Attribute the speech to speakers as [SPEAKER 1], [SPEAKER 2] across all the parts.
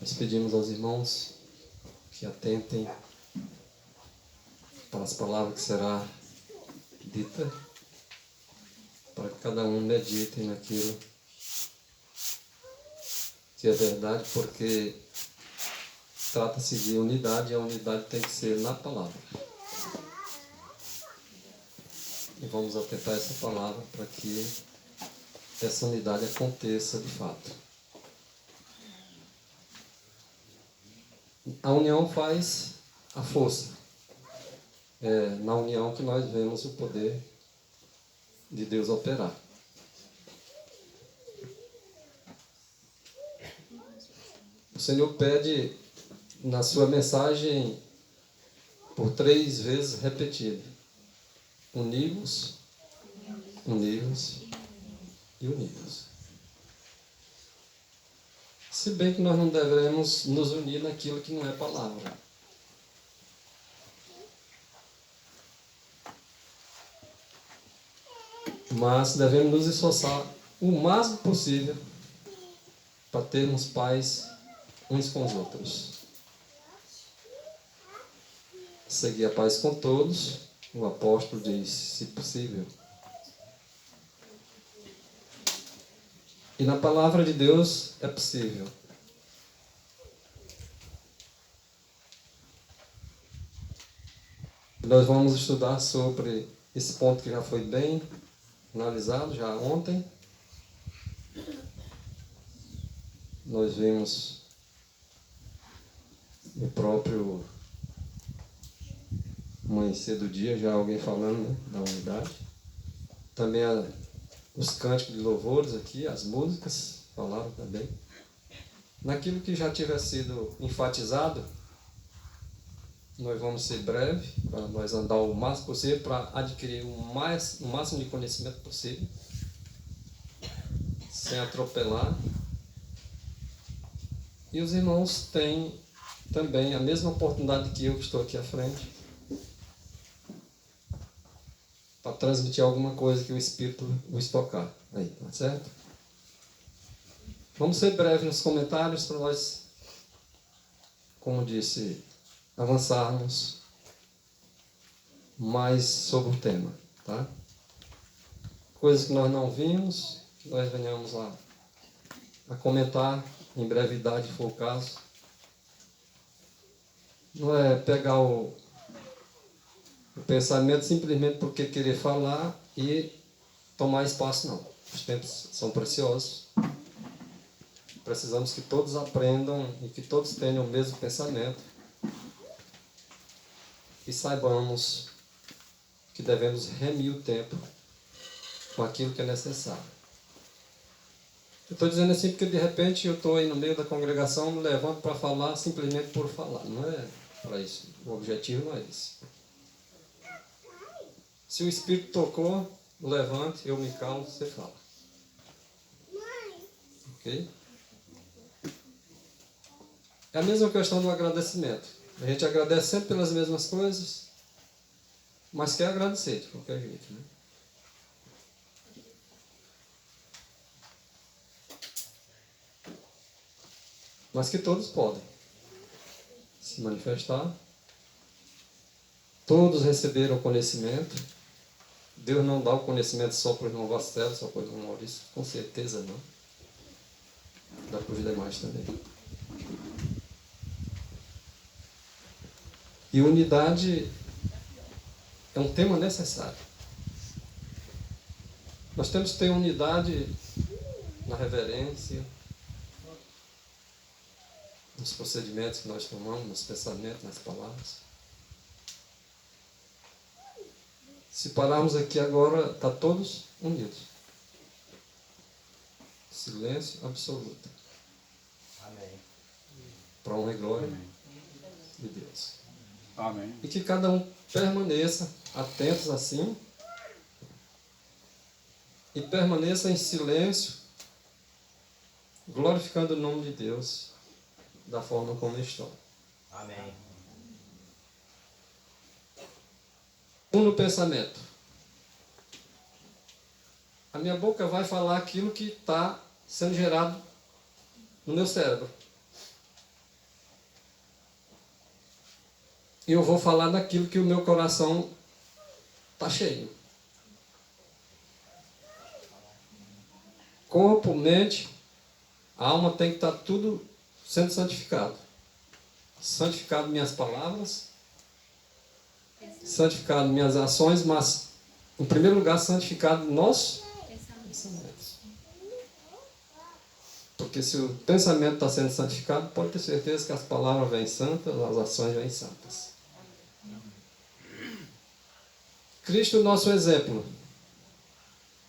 [SPEAKER 1] Nós pedimos aos irmãos que atentem para as palavras que será dita, para que cada um medite naquilo que é verdade, porque trata-se de unidade e a unidade tem que ser na palavra. E vamos atentar essa palavra para que essa unidade aconteça de fato. A união faz a força. É na união que nós vemos o poder de Deus operar. O Senhor pede na sua mensagem por 3 vezes repetido: univos, univos e univos. Se bem que nós não devemos nos unir naquilo que não é palavra. Mas devemos nos esforçar o máximo possível para termos paz uns com os outros. Seguir a paz com todos, o apóstolo diz, se possível. E na palavra de Deus é possível. Nós vamos estudar sobre esse ponto que já foi bem analisado, já ontem. Nós vimos o próprio amanhecer do dia, já alguém falando, né, da unidade. Também os cânticos de louvores aqui, as músicas, falaram também. Naquilo que já tiver sido enfatizado, nós vamos ser breve, para nós andar o máximo possível, para adquirir o máximo de conhecimento possível, sem atropelar. E os irmãos têm também a mesma oportunidade que eu, que estou aqui à frente, para transmitir alguma coisa que o Espírito os tocar. Aí, tá certo? Vamos ser breves nos comentários para nós, como disse, avançarmos mais sobre o tema, tá? Coisas que nós não vimos, que nós venhamos a comentar em brevidade, se for o caso. Não é pegar o pensamento simplesmente porque querer falar e tomar espaço, não. Os tempos são preciosos. Precisamos que todos aprendam e que todos tenham o mesmo pensamento. E saibamos que devemos remir o tempo com aquilo que é necessário. Eu estou dizendo assim porque de repente eu estou aí no meio da congregação, me levanto para falar simplesmente por falar. Não é para isso. O objetivo não é esse. Se o Espírito tocou, levante, eu me calo, você fala. Ok? É a mesma questão do agradecimento. A gente agradece sempre pelas mesmas coisas, mas quer agradecer de qualquer jeito, né? Mas que todos podem se manifestar. Todos receberam conhecimento. Deus não dá o conhecimento só para o irmão Vastelo, só para o irmão Maurício. Com certeza não. Dá para os demais também. E unidade é um tema necessário. Nós temos que ter unidade na reverência, nos procedimentos que nós tomamos, nos pensamentos, nas palavras. Se pararmos aqui agora, está todos unidos. Silêncio absoluto.
[SPEAKER 2] Amém.
[SPEAKER 1] Para honra e glória de Deus.
[SPEAKER 2] Amém.
[SPEAKER 1] E que cada um permaneça atentos assim e permaneça em silêncio, glorificando o nome de Deus da forma como estão.
[SPEAKER 2] Amém.
[SPEAKER 1] No pensamento. A minha boca vai falar aquilo que está sendo gerado no meu cérebro. e eu vou falar daquilo que o meu coração está cheio. Corpo, mente, alma tem que estar tudo sendo santificado. Santificado minhas palavras, santificado minhas ações, mas, em primeiro lugar, santificado nossos pensamentos. Porque se o pensamento está sendo santificado, pode ter certeza que as palavras vêm santas, as ações vêm santas. Cristo é o nosso exemplo,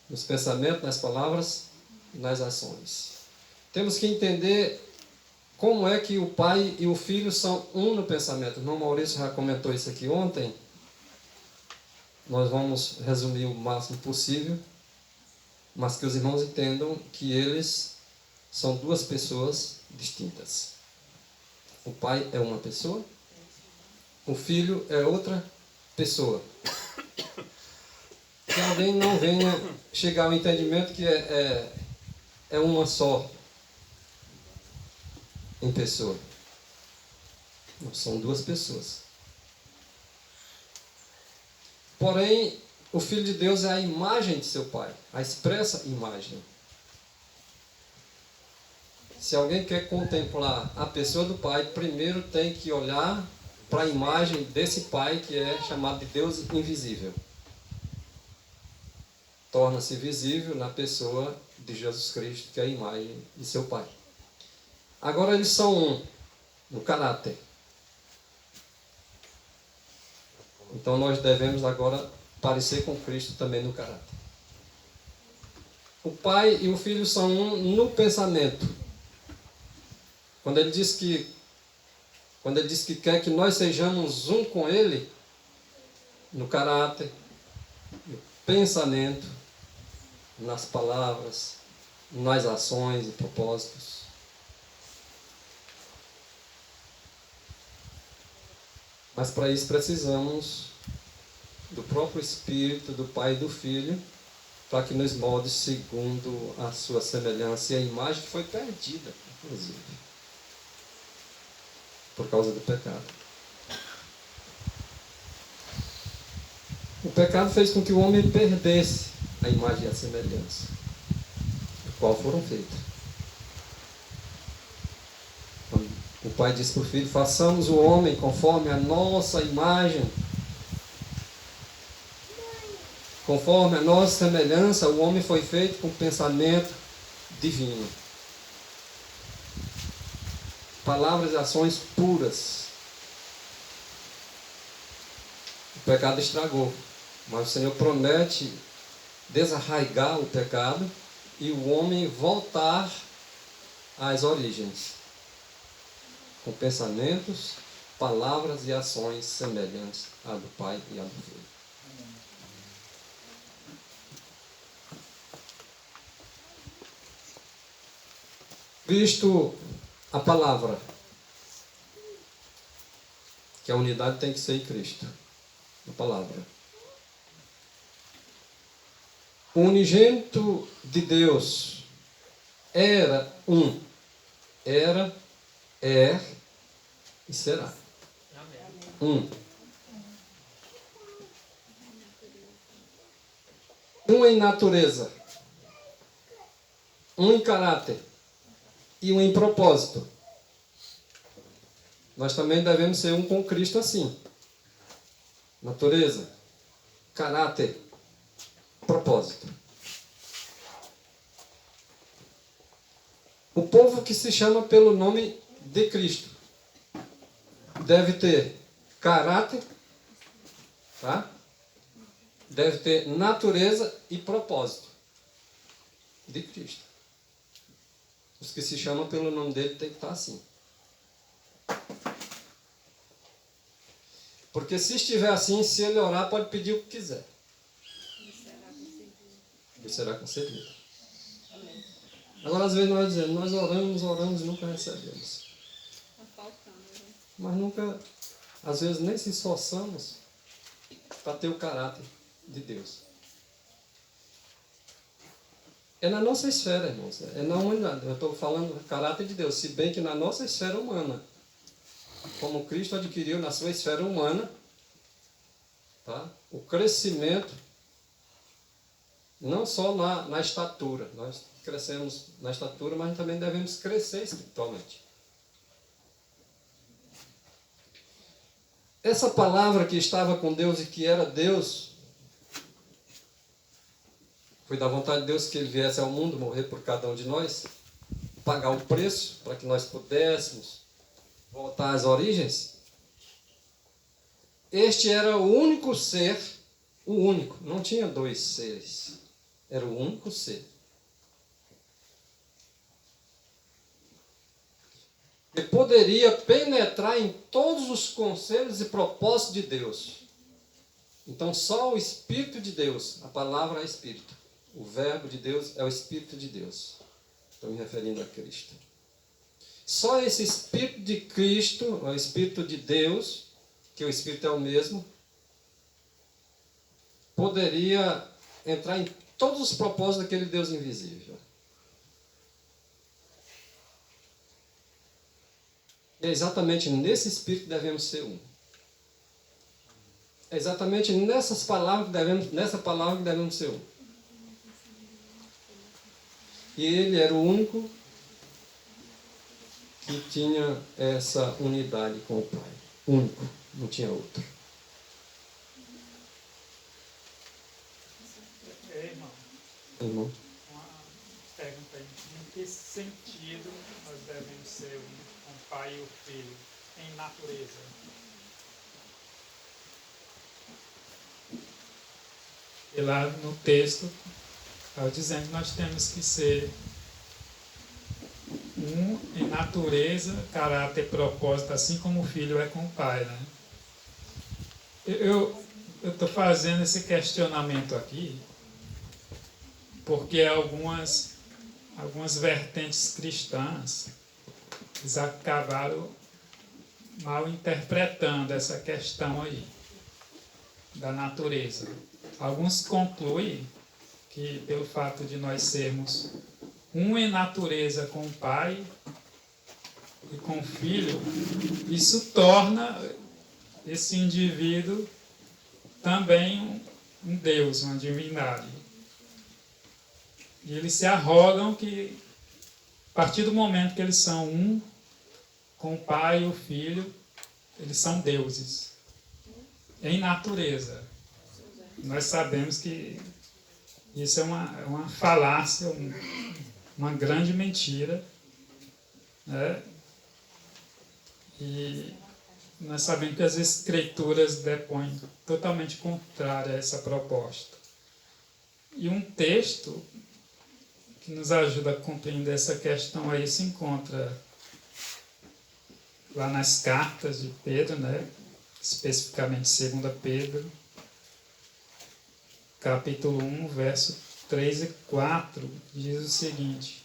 [SPEAKER 1] nos pensamentos, nas palavras e nas ações. Temos que entender como é que o pai e o filho são um no pensamento. O irmão Maurício já comentou isso aqui ontem. Nós vamos resumir o máximo possível, mas que os irmãos entendam que eles são duas pessoas distintas. O pai é uma pessoa, o filho é outra pessoa. Que alguém não venha chegar ao entendimento que é uma só em pessoa. Não, são duas pessoas. Porém, o Filho de Deus é a imagem de seu Pai, a expressa imagem. Se alguém quer contemplar a pessoa do Pai, primeiro tem que olhar para a imagem desse Pai que é chamado de Deus invisível. Torna-se visível na pessoa de Jesus Cristo, que é a imagem de seu Pai. Agora eles são um no caráter. Então nós devemos agora parecer com Cristo também no caráter. O Pai e o Filho são um no pensamento. Quando ele diz que quer que nós sejamos um com Ele, no caráter, no pensamento, nas palavras, nas ações e propósitos. Mas para isso precisamos do próprio Espírito, do Pai e do Filho, para que nos molde segundo a sua semelhança e a imagem que foi perdida, inclusive, por causa do pecado. O pecado fez com que o homem perdesse a imagem e a semelhança, do qual foram feitos. O Pai disse para o Filho: façamos o homem conforme a nossa imagem, conforme a nossa semelhança. O homem foi feito com pensamento divino, palavras e ações puras. O pecado estragou, mas o Senhor promete desarraigar o pecado e o homem voltar às origens, com pensamentos, palavras e ações semelhantes à do Pai e à do Filho. Visto a palavra, que a unidade tem que ser em Cristo, a palavra. O unigênito de Deus era um, era, é e será. Um. Um em natureza, um em caráter e um em propósito. Nós também devemos ser um com Cristo assim. Natureza, caráter, propósito. O povo que se chama pelo nome de Cristo deve ter caráter, tá? Deve ter natureza e propósito de Cristo. Os que se chamam pelo nome dele tem que estar assim. Porque se estiver assim, se ele orar, pode pedir o que quiser. E será concedido. Agora, às vezes, nós dizemos, nós oramos e nunca recebemos. Mas nunca, às vezes, nem se esforçamos para ter o caráter de Deus. É na nossa esfera, irmãos. É na humanidade. Eu estou falando do caráter de Deus. Se bem que na nossa esfera humana, como Cristo adquiriu na sua esfera humana, tá? O crescimento, não só na estatura. Nós crescemos na estatura, mas também devemos crescer espiritualmente. Essa palavra que estava com Deus e que era Deus, foi da vontade de Deus que Ele viesse ao mundo morrer por cada um de nós, pagar o preço para que nós pudéssemos voltar às origens. Este era o único ser, o único, não tinha dois seres, era o único ser. E poderia penetrar em todos os conselhos e propósitos de Deus. Então só o Espírito de Deus, a palavra é Espírito. O verbo de Deus é o Espírito de Deus. Estou me referindo a Cristo. Só esse Espírito de Cristo, o Espírito de Deus, que o Espírito é o mesmo, poderia entrar em todos os propósitos daquele Deus invisível. É exatamente nesse Espírito que devemos ser um. É exatamente nessa palavra que devemos ser um. E ele era o único que tinha essa unidade com o Pai. Único, não tinha outro. Irmão.
[SPEAKER 3] Uma pergunta aí. Em que sentido nós devemos ser um pai e o filho em natureza? E lá no texto está dizendo que nós temos que ser um em natureza, caráter, propósito, assim como o filho é com o pai, né? Eu estou fazendo esse questionamento aqui porque algumas vertentes cristãs eles acabaram mal interpretando essa questão aí da natureza. Alguns concluem que pelo fato de nós sermos um em natureza com o Pai e com o Filho, isso torna esse indivíduo também um Deus, uma divindade. E eles se arrogam que, a partir do momento que eles são um com o Pai e o Filho, eles são deuses, em natureza. Nós sabemos que isso é uma falácia, uma grande mentira, né? E nós sabemos que as Escrituras depõem totalmente contrário a essa proposta. E um texto que nos ajuda a compreender essa questão aí se encontra lá nas cartas de Pedro, né? Especificamente 2 Pedro, capítulo 1, verso 3 e 4, diz o seguinte: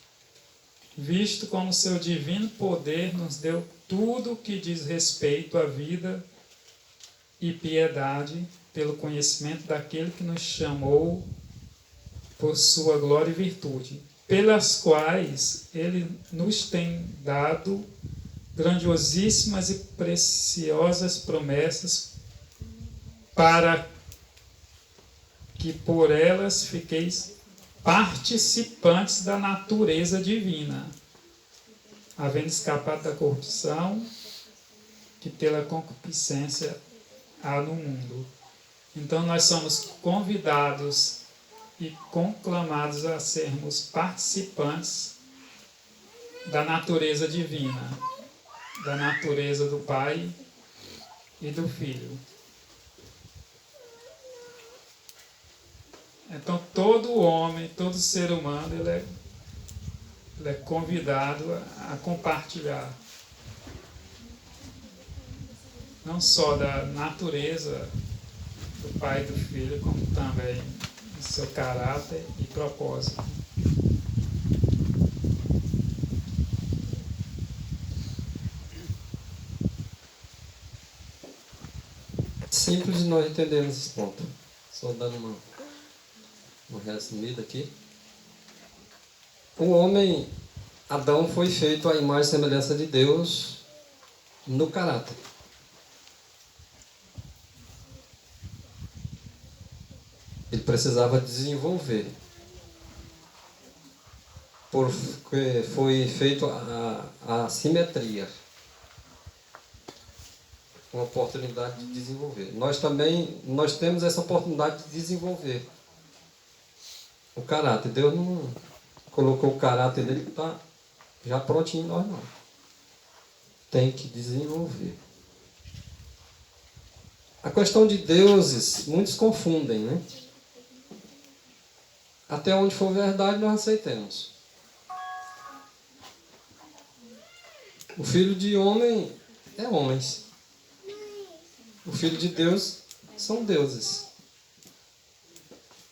[SPEAKER 3] visto como seu divino poder nos deu tudo o que diz respeito à vida e piedade, pelo conhecimento daquele que nos chamou por sua glória e virtude, pelas quais ele nos tem dado grandiosíssimas e preciosas promessas, para que por elas fiqueis participantes da natureza divina, havendo escapado da corrupção que pela concupiscência há no mundo. Então nós somos convidados e conclamados a sermos participantes da natureza divina, da natureza do Pai e do Filho. Então todo homem, todo ser humano, ele é convidado a compartilhar não só da natureza do Pai e do Filho, como também do seu caráter e propósito.
[SPEAKER 1] Simples de nós entendermos esse ponto. Só dando uma resumida aqui. O homem, Adão, foi feito à imagem e semelhança de Deus, no caráter. Ele precisava desenvolver. Porque foi feito a simetria. Uma oportunidade de desenvolver. Nós temos essa oportunidade de desenvolver o caráter. Deus não colocou o caráter dele que está já prontinho em nós, não. Tem que desenvolver. A questão de deuses, muitos confundem, né? Até onde for verdade, nós aceitemos. O filho de homem é homens. O filho de Deus são deuses.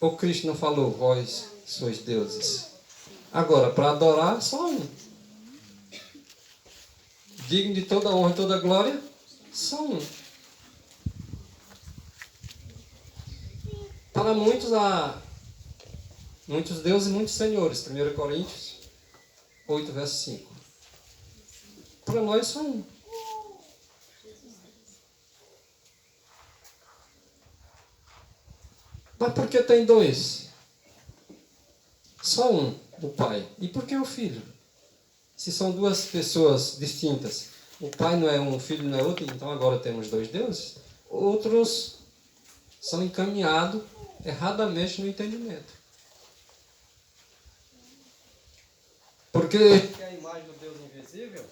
[SPEAKER 1] O Cristo não falou, vós sois deuses. Agora, para adorar, só um. Digno de toda honra e toda glória, só um. Para muitos, há muitos deuses e muitos senhores. 1 Coríntios 8, verso 5. Para nós, só um. Mas por que tem dois? Só um, o Pai. E por que o Filho? Se são duas pessoas distintas, o Pai não é um, o Filho não é outro, então agora temos dois deuses. Outros são encaminhados erradamente no entendimento. Porque a imagem do Deus invisível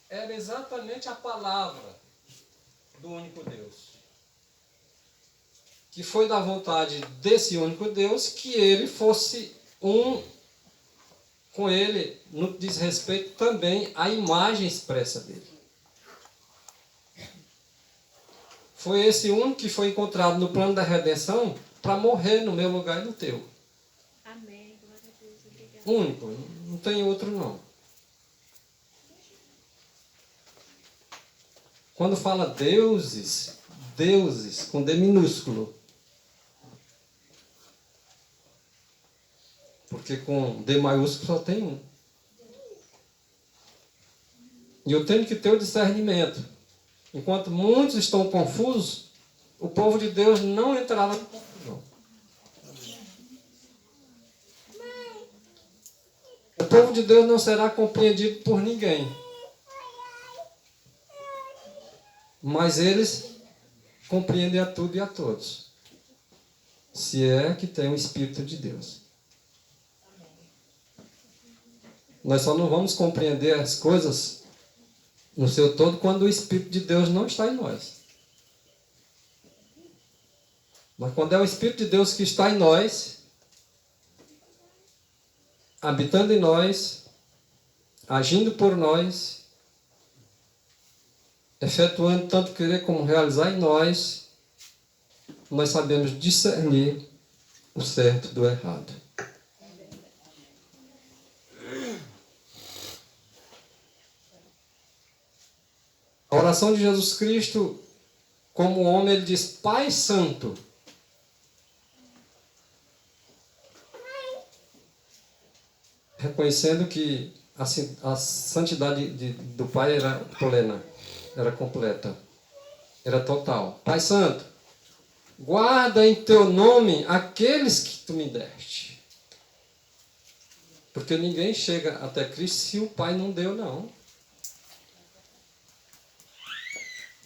[SPEAKER 1] era exatamente a palavra do único Deus. Que foi da vontade desse único Deus que ele fosse um com ele, no que diz respeito também à imagem expressa dele. Foi esse único que foi encontrado no plano da redenção para morrer no meu lugar e no teu.
[SPEAKER 4] Amém. Glória a Deus. Obrigada.
[SPEAKER 1] Único, não tem outro não. Quando fala deuses, deuses com D minúsculo. Porque com D maiúsculo só tem um. E eu tenho que ter o discernimento. Enquanto muitos estão confusos, o povo de Deus não entrará na confusão. O povo de Deus não será compreendido por ninguém. Mas eles compreendem a tudo e a todos. Se é que tem o Espírito de Deus. Nós só não vamos compreender as coisas no seu todo quando o Espírito de Deus não está em nós. Mas quando é o Espírito de Deus que está em nós, habitando em nós, agindo por nós, efetuando tanto querer como realizar em nós, nós sabemos discernir o certo do errado. A oração de Jesus Cristo, como homem, ele diz, Pai Santo. Reconhecendo que a santidade do Pai era plena, era completa, era total. Pai Santo, guarda em teu nome aqueles que tu me deste. Porque ninguém chega até Cristo se o Pai não deu, não.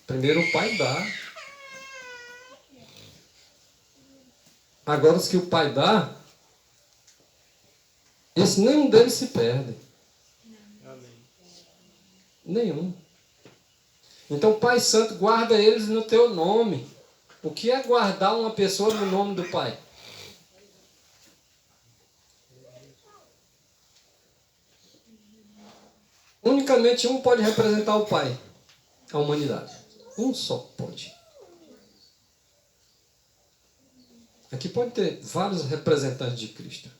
[SPEAKER 1] Primeiro o Pai dá. Agora os que o Pai dá, esse nenhum deles se perde. Nenhum. Então, Pai Santo, guarda eles no teu nome. O que é guardar uma pessoa no nome do Pai? Unicamente um pode representar o Pai, a humanidade. Um só pode. Aqui pode ter vários representantes de Cristo.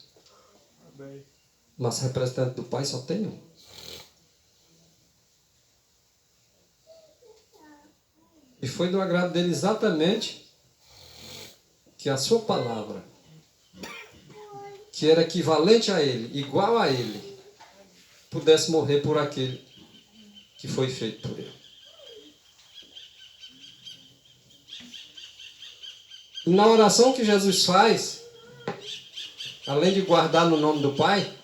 [SPEAKER 1] Mas representante do Pai só tem um. E foi do agrado dele exatamente que a sua palavra, que era equivalente a ele, igual a ele, pudesse morrer por aquele que foi feito por Ele. E na oração que Jesus faz, além de guardar no nome do Pai,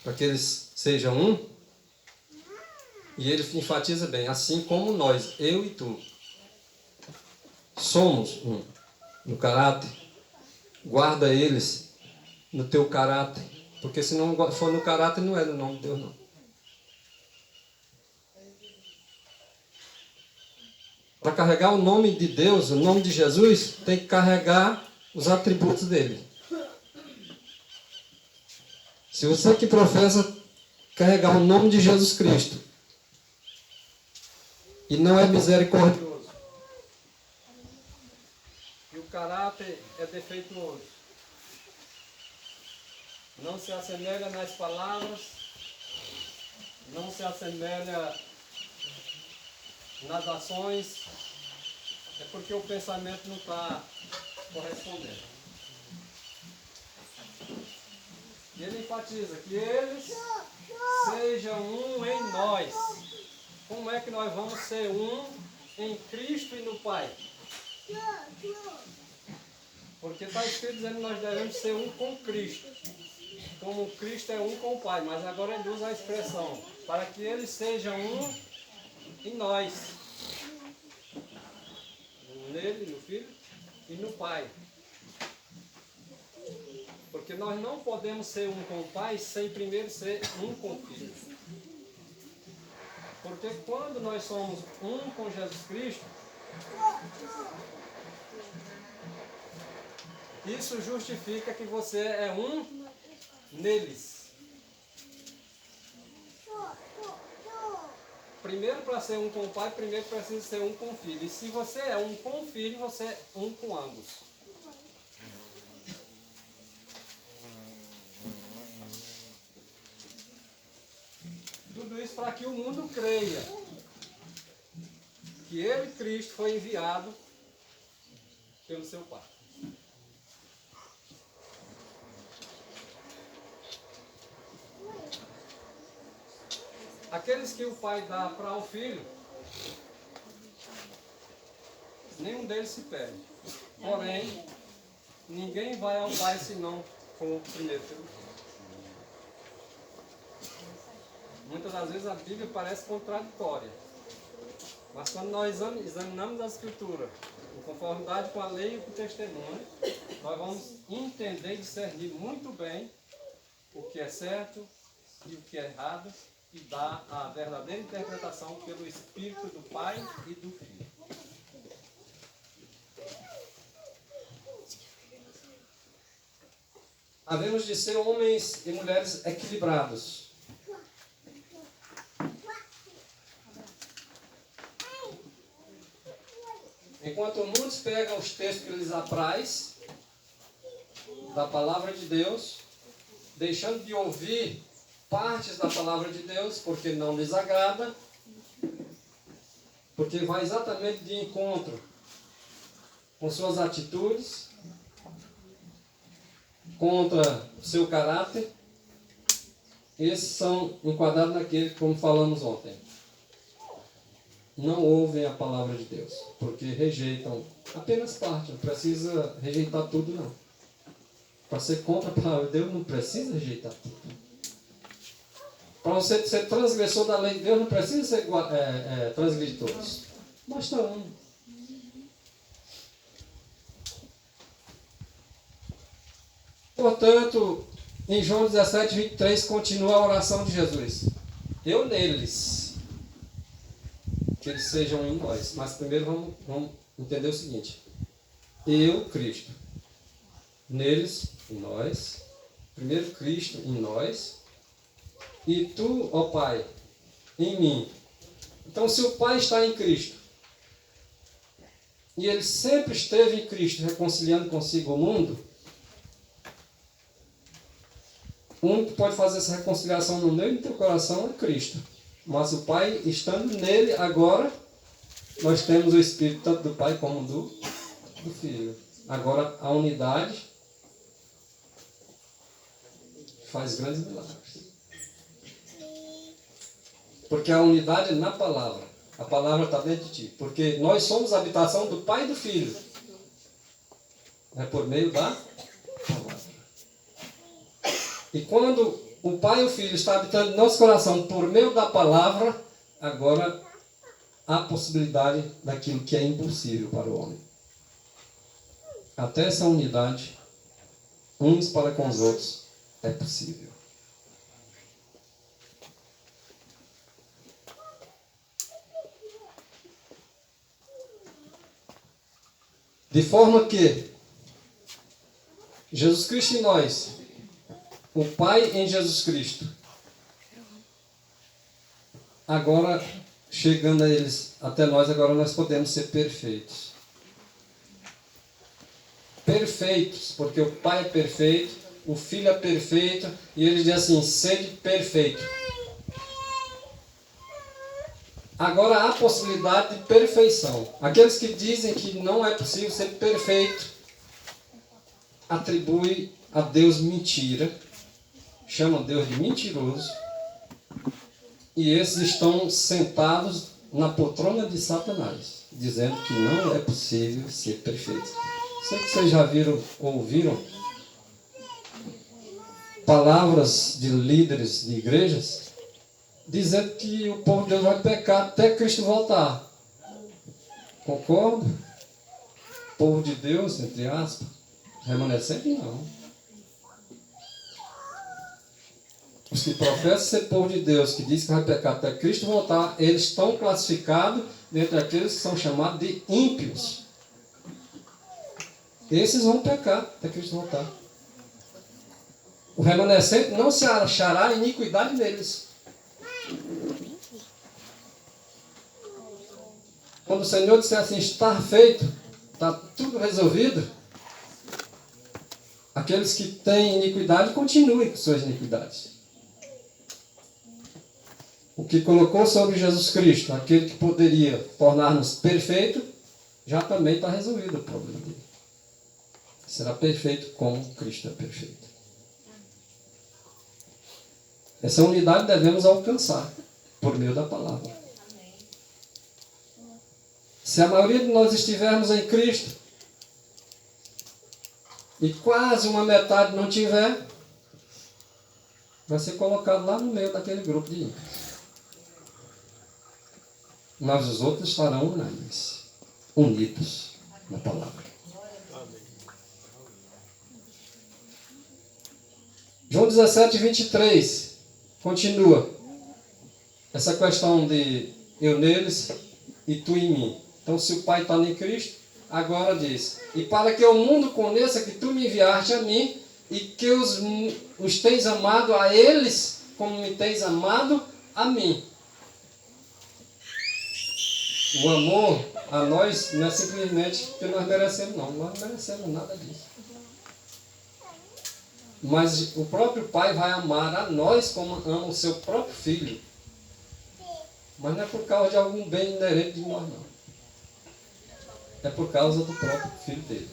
[SPEAKER 1] para que eles sejam um, e ele enfatiza bem, assim como nós, eu e tu, somos um no caráter, guarda eles no teu caráter, porque se não for no caráter, não é no nome de Deus, não. Para carregar o nome de Deus, o nome de Jesus, tem que carregar os atributos dele. Se você que professa carregar o nome de Jesus Cristo e não é misericordioso, e o caráter é defeituoso, não se assemelha nas palavras, não se assemelha nas ações, é porque o pensamento não está correspondendo. E ele enfatiza que eles sejam um em nós. Como é que nós vamos ser um em Cristo e no Pai? Porque está escrito dizendo que nós devemos ser um com Cristo. Como Cristo é um com o Pai. Mas agora ele usa a expressão para que eles sejam um em nós. Nele, no Filho e no Pai. Porque nós não podemos ser um com o Pai sem primeiro ser um com o Filho. Porque quando nós somos um com Jesus Cristo, isso justifica que você é um neles. Primeiro, para ser um com o Pai, primeiro precisa ser um com o Filho. E se você é um com o Filho, você é um com ambos. Tudo isso para que o mundo creia que ele, Cristo, foi enviado pelo seu Pai. Aqueles que o Pai dá para o Filho, nenhum deles se perde. Porém, ninguém vai ao Pai senão com o primeiro pelo Filho. Muitas das vezes a Bíblia parece contraditória. Mas quando nós examinamos a Escritura, em conformidade com a lei e com o testemunho, nós vamos entender e discernir muito bem o que é certo e o que é errado e dar a verdadeira interpretação pelo Espírito do Pai e do Filho. Havemos de ser homens e mulheres equilibrados. Enquanto muitos pegam os textos que lhes apraz da palavra de Deus, deixando de ouvir partes da palavra de Deus, porque não lhes agrada, porque vai exatamente de encontro com suas atitudes, contra o seu caráter, esses são enquadrados naquele, como falamos ontem. Não ouvem a palavra de Deus, porque rejeitam apenas parte, não precisa rejeitar tudo não. Para ser contra a palavra de Deus não precisa rejeitar tudo. Para você ser transgressor da lei de Deus não precisa ser transgredir todos. Basta um. Portanto, em João 17, 23, continua a oração de Jesus. Eu neles. Que eles sejam em nós. Mas primeiro vamos entender o seguinte. Eu, Cristo. Neles, em nós. Primeiro Cristo em nós. E tu, ó Pai, em mim. Então, se o Pai está em Cristo, e ele sempre esteve em Cristo, reconciliando consigo o mundo, o único que pode fazer essa reconciliação no meu e no teu coração é Cristo. Mas o Pai, estando nele agora, nós temos o Espírito tanto do Pai como do Filho. Agora, a unidade faz grandes milagres. Porque a unidade é na palavra. A palavra está dentro de ti. Porque nós somos a habitação do Pai e do Filho. É por meio da palavra. E quando o Pai e o Filho estão habitando em nosso coração por meio da palavra, agora há possibilidade daquilo que é impossível para o homem. Até essa unidade, uns para com os outros, é possível. De forma que Jesus Cristo em nós, o Pai em Jesus Cristo, agora chegando a eles, até nós, agora nós podemos ser perfeitos. Perfeitos, porque o Pai é perfeito, o Filho é perfeito, e ele diz assim, sede perfeito. Agora há possibilidade de perfeição. Aqueles que dizem que não é possível ser perfeito, atribuem a Deus mentira, chamam Deus de mentiroso, e esses estão sentados na poltrona de Satanás, dizendo que não é possível ser perfeito. Sei que vocês já viram, ouviram palavras de líderes de igrejas dizendo que o povo de Deus vai pecar até Cristo voltar. Concordo? O povo de Deus, entre aspas, remanescente não. Os que professam ser povo de Deus, que diz que vai pecar até Cristo voltar, eles estão classificados dentre aqueles que são chamados de ímpios. Esses vão pecar até Cristo voltar. O remanescente não se achará iniquidade neles. Quando o Senhor disser assim, está feito, está tudo resolvido, aqueles que têm iniquidade continuem com suas iniquidades. O que colocou sobre Jesus Cristo, aquele que poderia tornar-nos perfeitos, já também está resolvido o problema dele. Será perfeito como Cristo é perfeito. Essa unidade devemos alcançar por meio da palavra. Se a maioria de nós estivermos em Cristo e quase uma metade não tiver, vai ser colocado lá no meio daquele grupo de ímpios. Mas os outros estarão unânimes, unidos na palavra. João 17, 23, continua. Essa questão de eu neles e tu em mim. Então, se o Pai está em Cristo, agora diz, e para que o mundo conheça que tu me enviaste a mim, e que os tens amado a eles, como me tens amado a mim. O amor a nós não é simplesmente que nós merecemos, não. Nós não merecemos nada disso. Mas o próprio Pai vai amar a nós como ama o seu próprio Filho. Mas não é por causa de algum bem inerente de nós, não. É por causa do próprio Filho dele.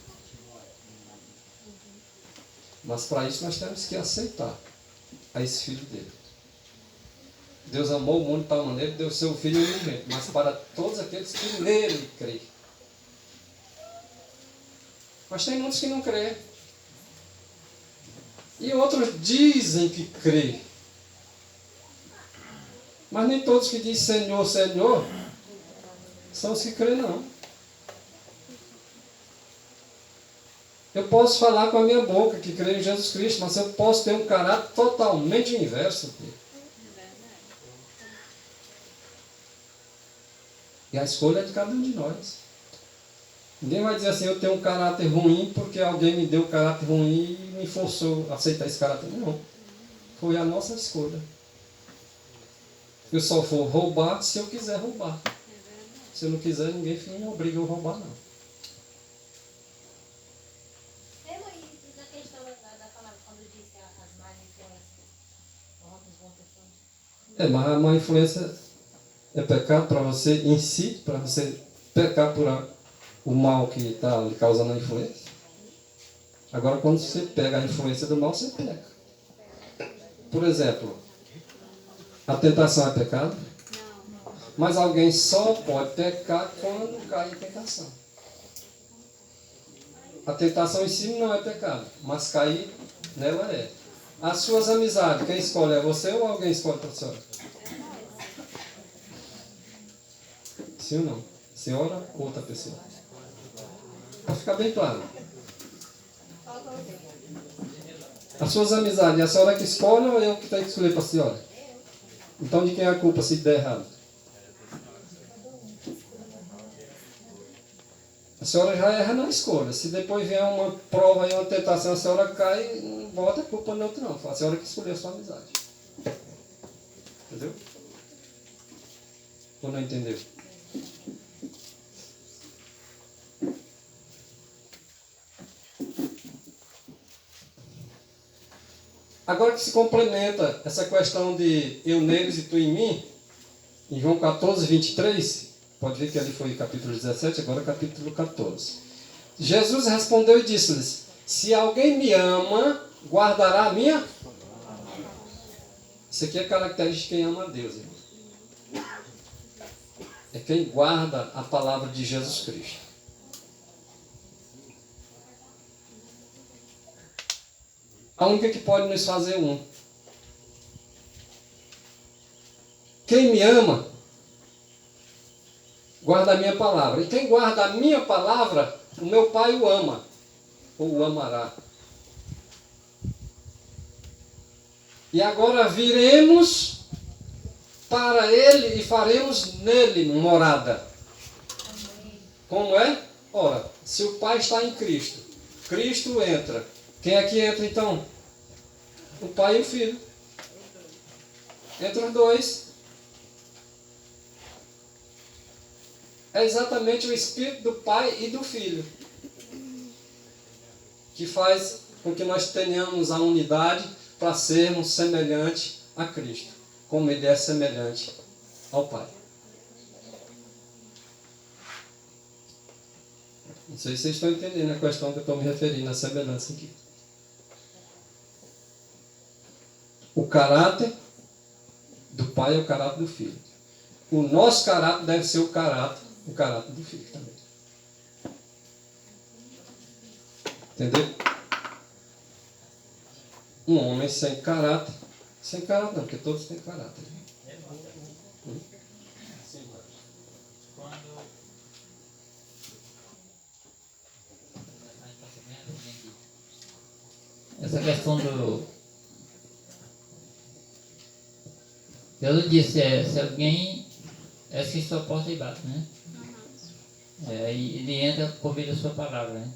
[SPEAKER 1] Mas para isso nós temos que aceitar a esse Filho dele. Deus amou o mundo de tal maneira que deu o seu Filho unigênito, mas para todos aqueles que nele creem. Mas tem muitos que não creem. E outros dizem que creem. Mas nem todos que dizem Senhor, Senhor, são os que creem, não. Eu posso falar com a minha boca que creio em Jesus Cristo, mas eu posso ter um caráter totalmente inverso dele. E a escolha é de cada um de nós. Ninguém vai dizer assim, eu tenho um caráter ruim porque alguém me deu um caráter ruim e me forçou a aceitar esse caráter. Não. Foi a nossa escolha. Eu só vou roubar se eu quiser roubar. Se eu não quiser, ninguém me obriga eu a roubar, não.
[SPEAKER 5] Na questão da palavra, quando disse as más influências,
[SPEAKER 1] Mas a má influência é pecado para você em si, para você pecar por o mal que está lhe causando a influência. Agora, quando você pega a influência do mal, você peca. Por exemplo, a tentação é pecado? Mas alguém só pode pecar quando cai em tentação. A tentação em si não é pecado, mas cair nela é. As suas amizades, quem escolhe é você ou alguém escolhe para a senhora? Sim ou não? Senhora ou outra pessoa? Para ficar bem claro. As suas amizades, é a senhora que escolhe ou eu que tenho que escolher para a senhora? Então de quem é a culpa se der errado? A senhora já erra na escolha. Se depois vier uma prova e uma tentação, a senhora cai, não bota a culpa no outro não. Fala, a senhora que escolheu a sua amizade. Entendeu? Ou não entendeu? Agora que se complementa essa questão de eu neles e tu em mim, em João 14, 23, pode ver que ali foi capítulo 17, agora capítulo 14. Jesus respondeu e disse-lhes, se alguém me ama, guardará a minha... Isso aqui é característica de quem ama a Deus, irmão. É quem guarda a palavra de Jesus Cristo. A única que pode nos fazer um. Quem me ama, guarda a minha palavra. E quem guarda a minha palavra, o meu Pai o ama, ou o amará. E agora viremos para Ele e faremos nele morada. Como é? Ora, se o Pai está em Cristo, Cristo entra. Quem é que entra então? O Pai e o Filho. Entre os dois. É exatamente o Espírito do Pai e do Filho que faz com que nós tenhamos a unidade para sermos semelhantes a Cristo, como Ele é semelhante ao Pai. Não sei se vocês estão entendendo a questão que eu estou me referindo, a semelhança aqui. O caráter do Pai é o caráter do Filho. O nosso caráter deve ser o caráter do Filho também. Entendeu? Um homem sem caráter não, porque todos têm caráter.
[SPEAKER 6] Essa questão do... Jesus disse, se alguém é que sua porta e bate, né? Aí ele entra por meio da sua palavra, né?